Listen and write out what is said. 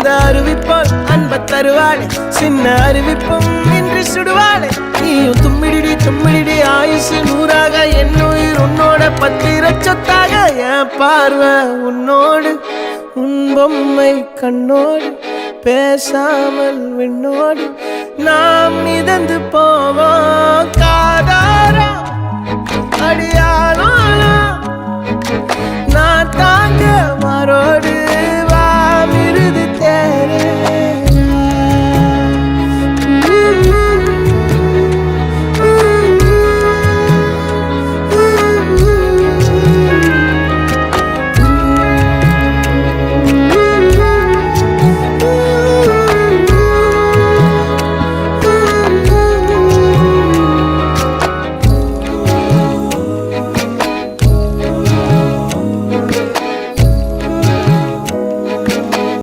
அந்த அறிவிப்பால் அன்ப தருவாளே சின்ன அறிவிப்பும் இன்று சுடுவாளே நீயும் தும்மிடி தும்மிடி ஆயுசு நூறாக என் உயிர் உன்னோட பத்திர சொத்தாக என் பார்வை உன்னோடு உன் பொம்மை கண்ணோடு பேசாமல் விண்ணோடு நாம் மிதந்து போவோம் காதாரா அடியாளோ நான் தாங்க மாறோடு